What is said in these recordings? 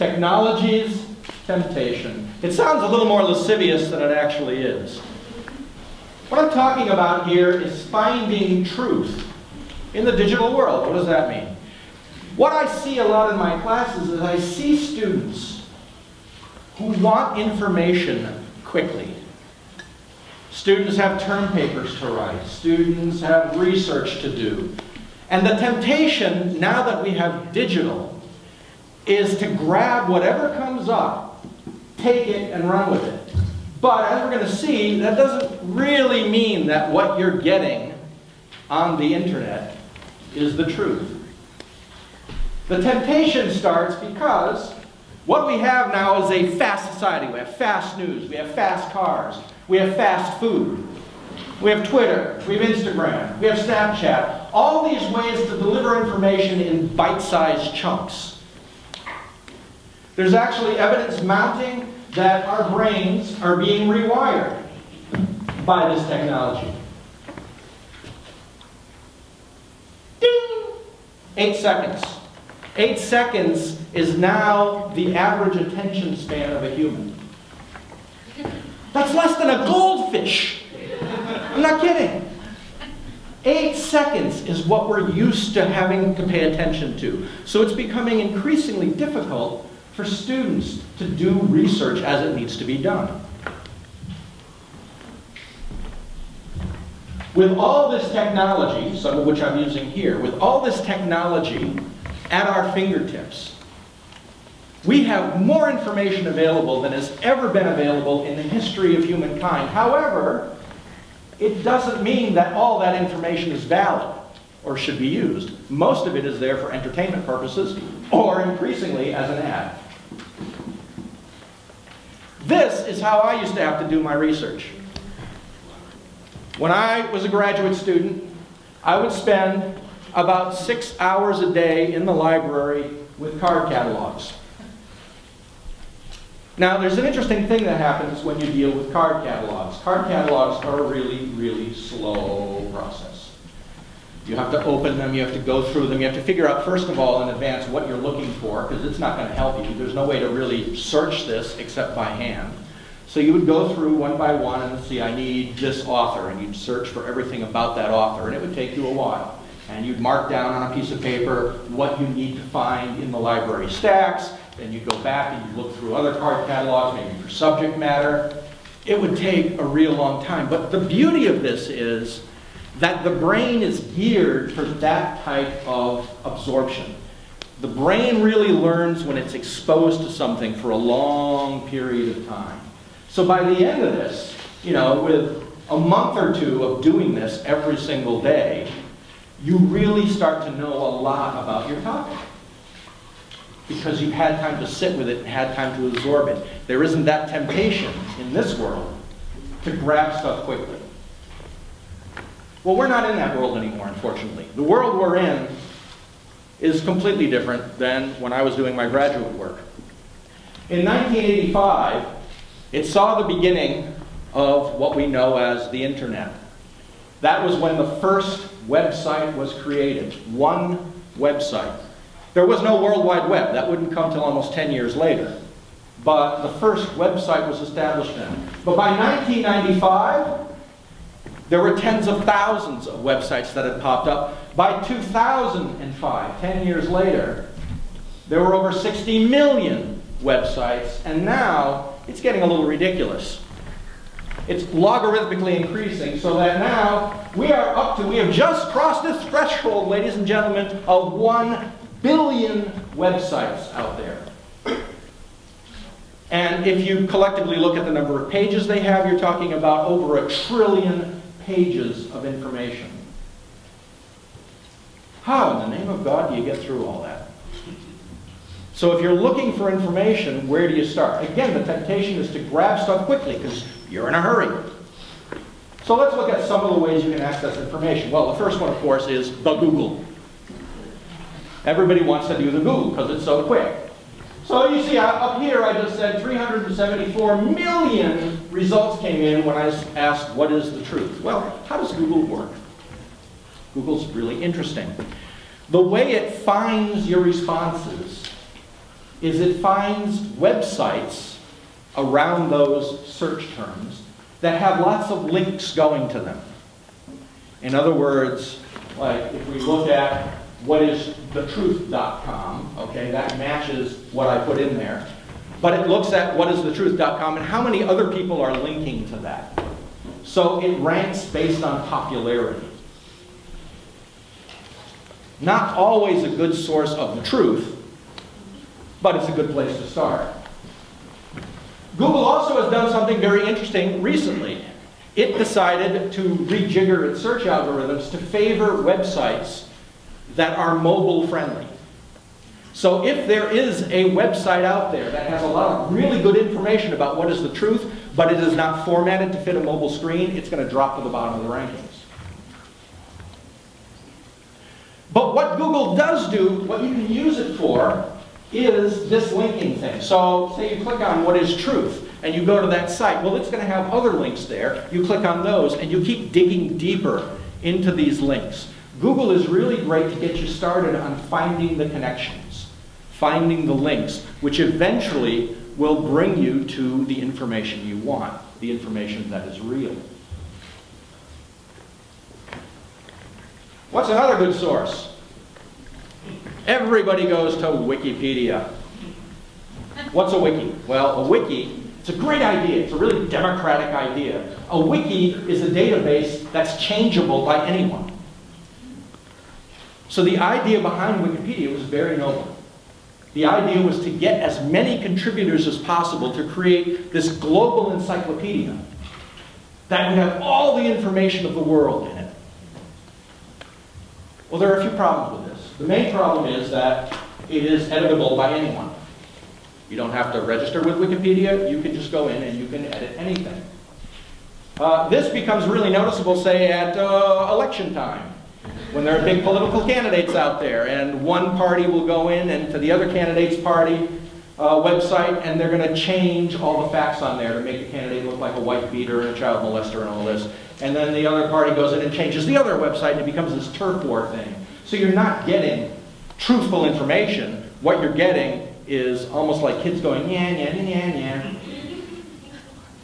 Technology's temptation. It sounds a little more lascivious than it actually is. What I'm talking about here is finding truth in the digital world. What does that mean? What I see a lot in my classes is I see students who want information quickly. Students have term papers to write. Students have research to do. And the temptation, now that we have digital, is to grab whatever comes up, take it, and run with it. But as we're going to see, that doesn't really mean that what you're getting on the internet is the truth. The temptation starts because what we have now is a fast society. We have fast news, we have fast cars, we have fast food, we have Twitter, we have Instagram, we have Snapchat. All these ways to deliver information in bite-sized chunks. There's actually evidence mounting that our brains are being rewired by this technology. Ding! 8 seconds. 8 seconds is now the average attention span of a human. That's less than a goldfish. I'm not kidding. 8 seconds is what we're used to having to pay attention to. So it's becoming increasingly difficult for students to do research as it needs to be done. With all this technology, some of which I'm using here, with all this technology at our fingertips, we have more information available than has ever been available in the history of humankind. However, it doesn't mean that all that information is valid or should be used. Most of it is there for entertainment purposes, or increasingly as an ad. This is how I used to have to do my research. When I was a graduate student, I would spend about 6 hours a day in the library with card catalogs. Now, there's an interesting thing that happens when you deal with card catalogs. Card catalogs are a really, really slow process. You have to open them, you have to go through them, you have to figure out, first of all, in advance what you're looking for, because it's not going to help you. There's no way to really search this except by hand. So you would go through one by one and see, I need this author, and you'd search for everything about that author, and it would take you a while. And you'd mark down on a piece of paper what you need to find in the library stacks, then you'd go back and you'd look through other card catalogs, maybe for subject matter. It would take a real long time. But the beauty of this is that the brain is geared for that type of absorption. The brain really learns when it's exposed to something for a long period of time. So by the end of this, you know, with a month or two of doing this every single day, you really start to know a lot about your topic, because you've had time to sit with it and had time to absorb it. There isn't that temptation in this world to grab stuff quickly. Well, we're not in that world anymore, unfortunately. The world we're in is completely different than when I was doing my graduate work. In 1985, it saw the beginning of what we know as the internet. That was when the first website was created. One website. There was no World Wide Web. That wouldn't come till almost 10 years later. But the first website was established then. But by 1995, there were tens of thousands of websites that had popped up. By 2005, 10 years later, there were over 60 million websites. And now, it's getting a little ridiculous. It's logarithmically increasing, so that now we have just crossed this threshold, ladies and gentlemen, of 1 billion websites out there. And if you collectively look at the number of pages they have, you're talking about over 1 trillion pages of information. How in the name of God do you get through all that? So if you're looking for information, where do you start? Again, the temptation is to grab stuff quickly because you're in a hurry. So let's look at some of the ways you can access information. Well, the first one, of course, is the Google. Everybody wants to do the Google because it's so quick. So you see, up here I just said 374 million results came in when I asked, what is the truth? Well, how does Google work? Google's really interesting. The way it finds your responses is it finds websites around those search terms that have lots of links going to them. In other words, like if we look at what is thetruth.com, okay, that matches what I put in there. But it looks at what is thetruth.com and how many other people are linking to that. So it ranks based on popularity. Not always a good source of the truth, but it's a good place to start. Google also has done something very interesting recently. It decided to rejigger its search algorithms to favor websites that are mobile friendly. So if there is a website out there that has a lot of really good information about what is the truth, but it is not formatted to fit a mobile screen, it's going to drop to the bottom of the rankings. But what Google does do, what you can use it for, is this linking thing. So say you click on what is truth, and you go to that site. Well, it's going to have other links there. You click on those, and you keep digging deeper into these links. Google is really great to get you started on finding the connections, finding the links, which eventually will bring you to the information you want, the information that is real. What's another good source? Everybody goes to Wikipedia. What's a wiki? Well, a wiki, it's a great idea. It's a really democratic idea. A wiki is a database that's changeable by anyone. So the idea behind Wikipedia was very noble. The idea was to get as many contributors as possible to create this global encyclopedia that would have all the information of the world in it. Well, there are a few problems with this. The main problem is that it is editable by anyone. You don't have to register with Wikipedia. You can just go in and you can edit anything. This becomes really noticeable, say, at election time, when there are big political candidates out there, and one party will go in and to the other candidate's party website, and they're going to change all the facts on there to make the candidate look like a white beater and a child molester and all this. And then the other party goes in and changes the other website, and it becomes this turf war thing. So you're not getting truthful information. What you're getting is almost like kids going, yeah, yeah, yeah, yeah.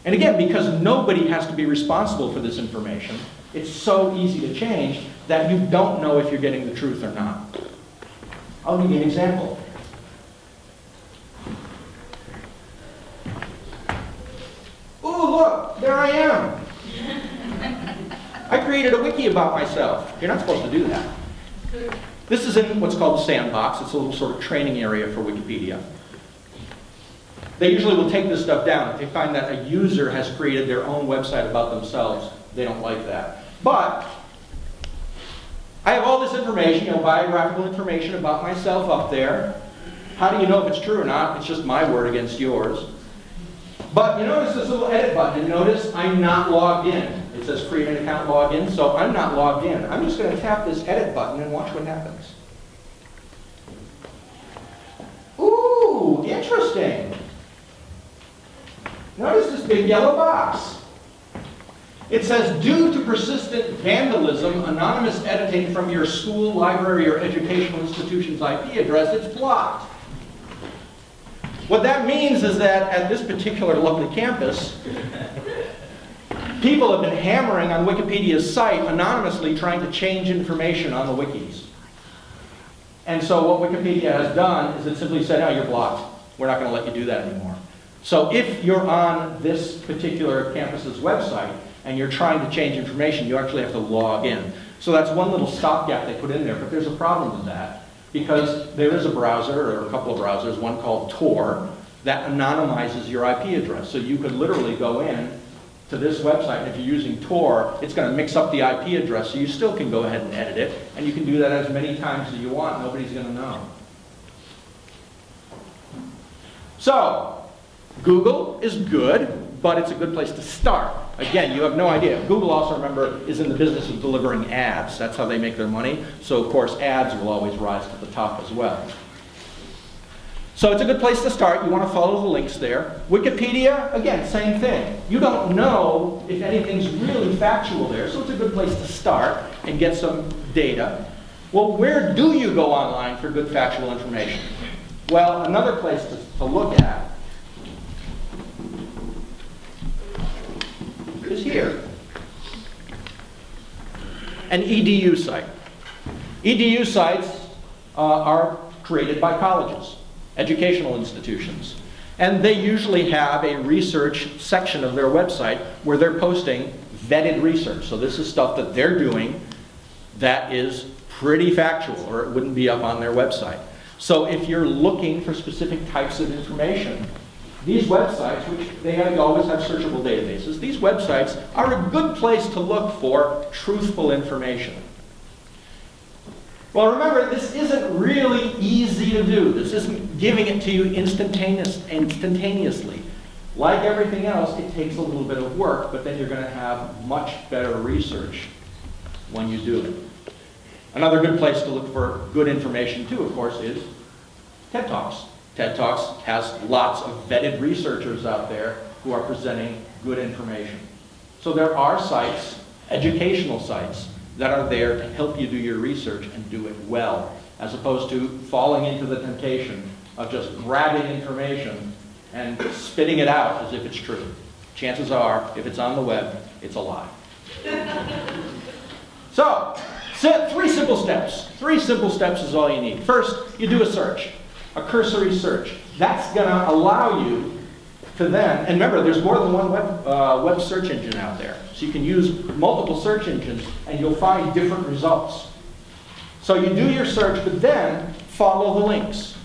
And again, because nobody has to be responsible for this information, it's so easy to change that you don't know if you're getting the truth or not. I'll give you an example. Ooh, look, there I am. I created a wiki about myself. You're not supposed to do that. This is in what's called the sandbox. It's a little sort of training area for Wikipedia. They usually will take this stuff down. If they find that a user has created their own website about themselves, they don't like that. But I have all this information, biographical information about myself up there. How do you know if it's true or not? It's just my word against yours. But you notice this little edit button, and notice I'm not logged in. It says create an account, log in, so I'm not logged in. I'm just going to tap this edit button and watch what happens. Ooh, interesting. Notice this big yellow box. It says, due to persistent vandalism, anonymous editing from your school, library, or educational institution's IP address, it's blocked. What that means is that at this particular lovely campus, people have been hammering on Wikipedia's site anonymously trying to change information on the wikis. And so what Wikipedia has done is it simply said, no, you're blocked. We're not going to let you do that anymore. So if you're on this particular campus's website and you're trying to change information, you actually have to log in. So that's one little stopgap they put in there, but there's a problem with that because there is a browser, or a couple of browsers, one called Tor, that anonymizes your IP address. So you could literally go in to this website, and if you're using Tor, it's going to mix up the IP address, so you still can go ahead and edit it, and you can do that as many times as you want. Nobody's going to know. So, Google is good, but it's a good place to start. Again, you have no idea. Google also, remember, is in the business of delivering ads. That's how they make their money. So, of course, ads will always rise to the top as well. So it's a good place to start. You want to follow the links there. Wikipedia, again, same thing. You don't know if anything's really factual there, so it's a good place to start and get some data. Well, where do you go online for good factual information? Well, another place to look at is here. An EDU site. EDU sites are created by colleges, educational institutions. And they usually have a research section of their website where they're posting vetted research. So this is stuff that they're doing that is pretty factual, or it wouldn't be up on their website. So if you're looking for specific types of information, these websites, which they always have searchable databases, these websites are a good place to look for truthful information. Well, remember, this isn't really easy to do. This isn't giving it to you instantaneously. Like everything else, it takes a little bit of work, but then you're going to have much better research when you do it. Another good place to look for good information, too, of course, is TED Talks. TED Talks has lots of vetted researchers out there who are presenting good information. So there are sites, educational sites, that are there to help you do your research and do it well, as opposed to falling into the temptation of just grabbing information and spitting it out as if it's true. Chances are, if it's on the web, it's a lie. So, 3 simple steps. 3 simple steps is all you need. First, you do a search, a cursory search. That's going to allow you to then, and remember, there's more than one web search engine out there. So you can use multiple search engines and you'll find different results. So you do your search, but then follow the links.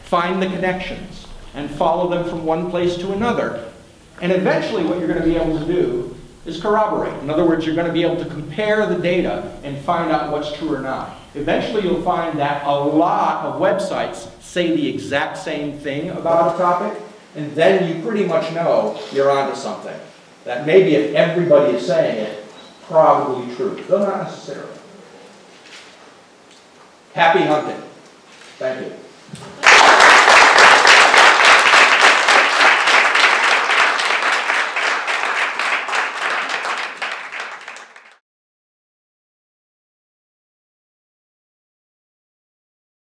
Find the connections and follow them from one place to another. And eventually what you're going to be able to do is corroborate. In other words, you're going to be able to compare the data and find out what's true or not. Eventually you'll find that a lot of websites say the exact same thing about a topic, and then you pretty much know you're onto something. That maybe if everybody is saying it, probably true, though not necessarily. Happy hunting. Thank you.